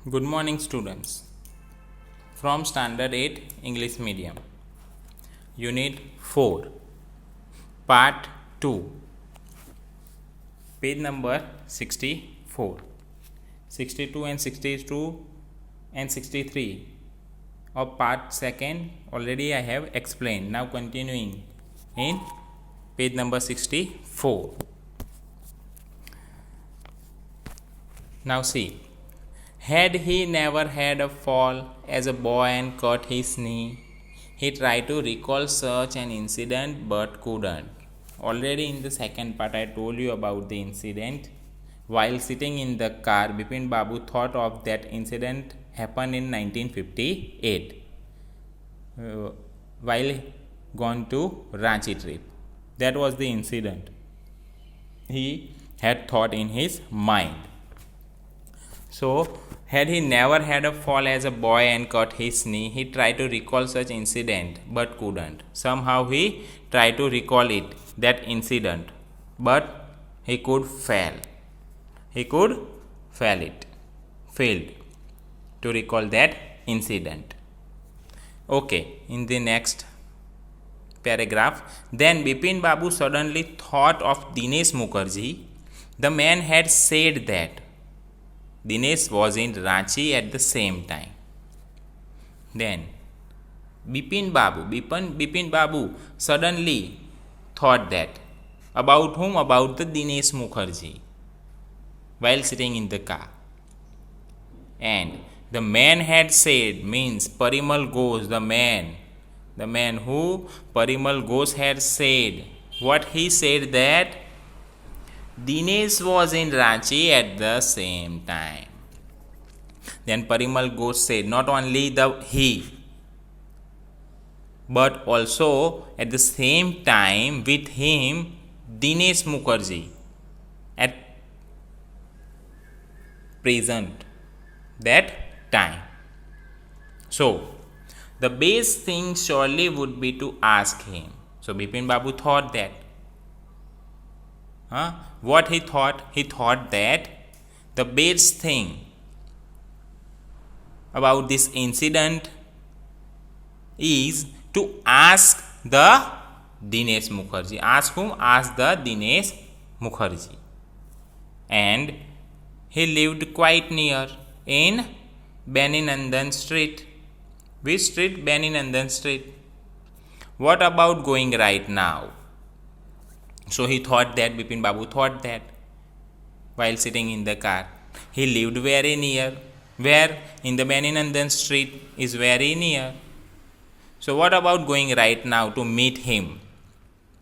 Good morning, students. From Standard 8 English Medium, Unit 4, Part 2, page number 64, 62 and 62 and 63 of Part 2nd already I have explained. Now continuing in page number 64. Now see. Had he never had a fall as a boy and cut his knee, he tried to recall such an incident but couldn't. Already in the second part, I told you about the incident. While sitting in the car, Bipin Babu thought of that incident happened in 1958 while gone to Ranchi trip. That was the incident he had thought in his mind. So, had he never had a fall as a boy and cut his knee, he tried to recall such incident but couldn't. Somehow he tried to recall that incident, but he could fail. He could failed to recall that incident. Okay, in the next paragraph, then Bipin Babu suddenly thought of Dinesh Mukherjee. The man had said that Dinesh was in Ranchi at the same time. Then Bipin Babu suddenly thought that. About whom? About the Dinesh Mukherjee while sitting in the car. And the man had said means Parimal Ghosh, the man who Parimal Ghosh had said. What he said that Dinesh was in Ranchi at the same time. Then Parimal Ghosh said not only he, but also at the same time with him Dinesh Mukherjee at present that time. So the best thing surely would be to ask him. So Bipin Babu thought that. What he thought? He thought that the best thing about this incident is to ask the Dinesh Mukherjee. Ask whom? Ask the Dinesh Mukherjee. And he lived quite near in Beninandan Street. Which street? Beninandan Street. What about going right now? So he thought that, Bipin Babu thought that while sitting in the car. He lived very near. Where? In the Beninandan Street is very near. So what about going right now to meet him?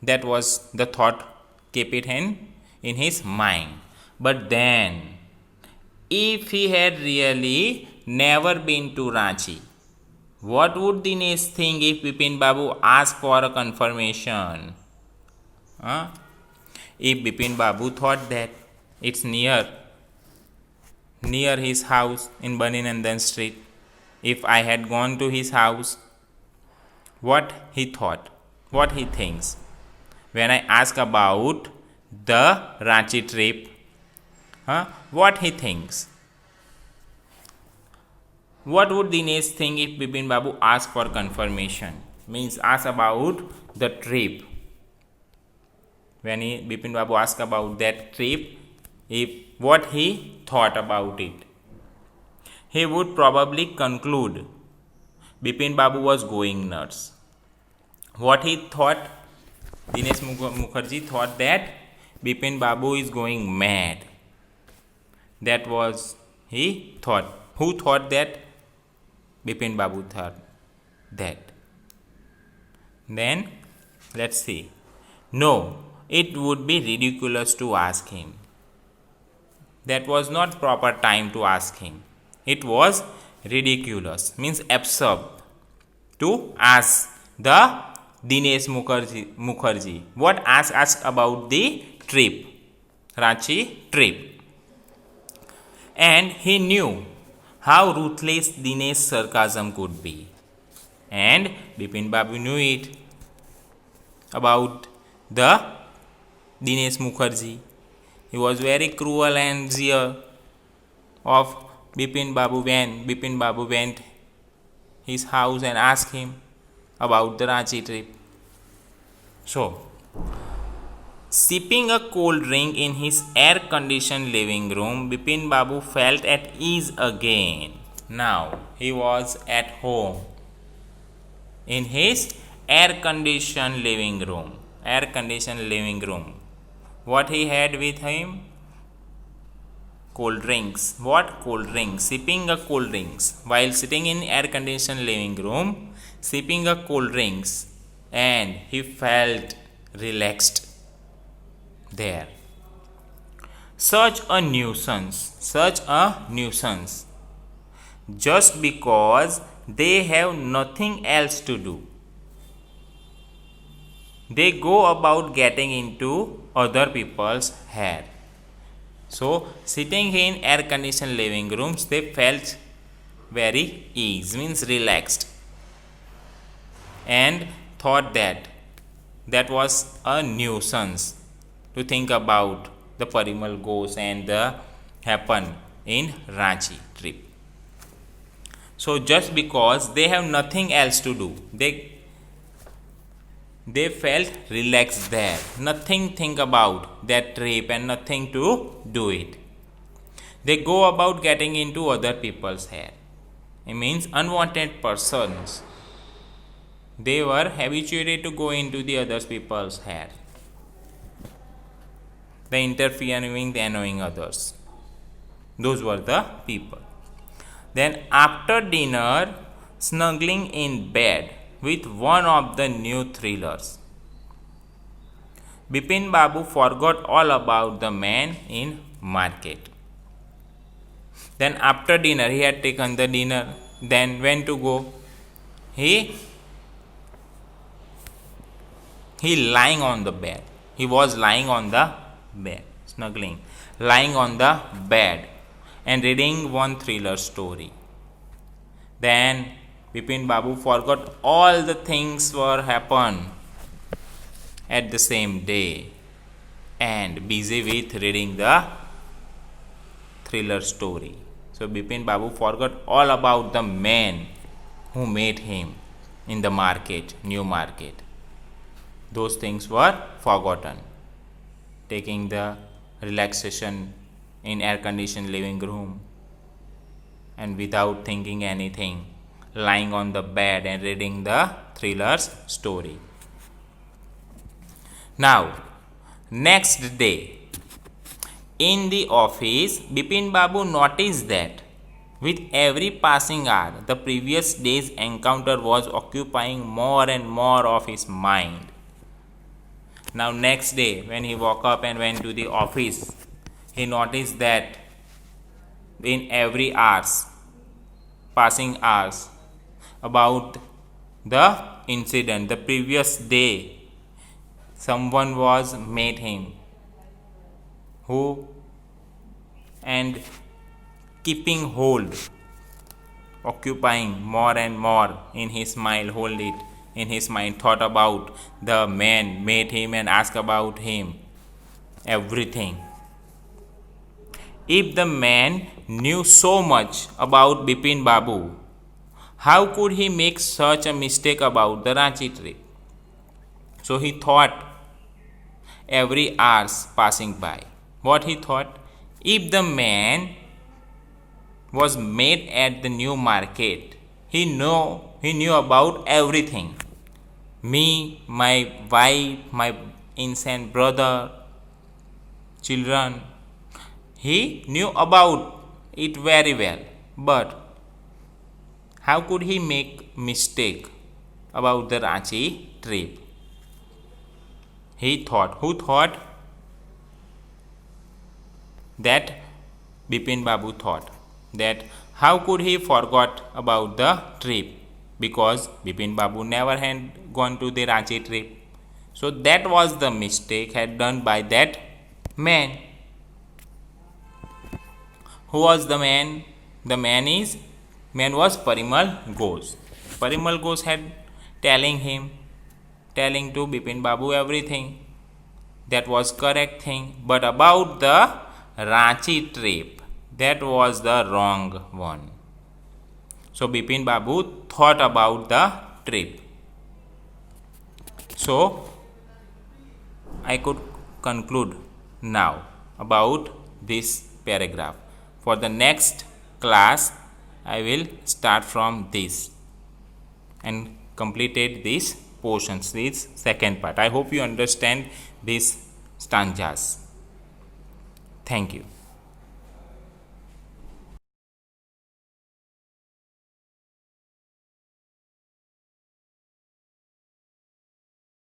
That was the thought, keep it in his mind. But then, if he had really never been to Ranchi, what would Dinesh think if Bipin Babu asked for a confirmation? If Bipin Babu thought that it's near his house in Beninandan Street, if I had gone to his house, what he thought, what he thinks when I ask about the Ranchi trip, what he thinks? What would Dinesh think if Bipin Babu asked for confirmation? Means ask about the trip. When Bipin Babu asked about that trip, if what he thought about it, he would probably conclude Bipin Babu was going nuts. What he thought? Dinesh Mukherjee thought that Bipin Babu is going mad. That was he thought. Who thought that? Bipin Babu thought that. Then let's see. No, it would be ridiculous to ask him. That was not proper time to ask him. It was ridiculous, means absurd, to ask the Dinesh Mukherjee. What ask about the trip, Ranchi trip. And he knew how ruthless Dinesh's sarcasm could be. And Bipin Babu knew it about the Dinesh Mukherjee. He was very cruel and zeal of Bipin Babu went his house and asked him about the Ranchi trip. So, sipping a cold drink in his air-conditioned living room, Bipin Babu felt at ease again. Now, he was at home in his air-conditioned living room. What he had with him? Cold drinks. What? Cold drinks. Sipping a cold drinks. While sitting in air-conditioned living room, sipping a cold drinks, and he felt relaxed there. Such a nuisance. Just because they have nothing else to do, they go about getting into other people's hair. So, sitting in air-conditioned living rooms, they felt very ease, means relaxed, and thought that was a nuisance to think about the Parimal ghost and the happen in Ranchi trip. So just because they have nothing else to do, they felt relaxed there, nothing think about that trip and nothing to do it. They go about getting into other people's hair. It means unwanted persons. They were habituated to go into the other people's hair. They interfering, they annoying others. Those were the people. Then after dinner, snuggling in bed with one of the new thrillers, Bipin Babu forgot all about the man in market. Then after dinner, he had taken the dinner. Then when to go? He lying on the bed. He was lying on the bed, snuggling, lying on the bed and reading one thriller story. Then Bipin Babu forgot all the things were happened at the same day and busy with reading the thriller story. So Bipin Babu forgot all about the man who met him in the market, new market. Those things were forgotten. Taking the relaxation in air-conditioned living room and without thinking anything, lying on the bed and reading the thriller's story. Now, next day, in the office, Bipin Babu noticed that with every passing hour, the previous day's encounter was occupying more and more of his mind. Now next day, when he woke up and went to the office, he noticed that in every passing hours, about the incident, the previous day, someone was met him, who and keeping hold, occupying more and more in his mind, hold it in his mind, thought about the man, met him and asked about him, everything. If the man knew so much about Bipin Babu, how could he make such a mistake about the Ranchi trip? So he thought every hours passing by. What he thought? If the man was met at the new market, he knew about everything. Me, my wife, my insane brother, children. He knew about it very well. But how could he make mistake about the Ranchi trip? He thought. Who thought? That Bipin Babu thought that how could he forgot about the trip, because Bipin Babu never had gone to the Ranchi trip. So that was the mistake had done by that man. Who was the man? The man was Parimal Ghosh. Parimal Ghosh had telling to Bipin Babu everything. That was correct thing. But about the Ranchi trip, that was the wrong one. So Bipin Babu thought about the trip. So I could conclude now about this paragraph. For the next class I will start from this and completed these portions, this second part. I hope you understand these stanzas. Thank you.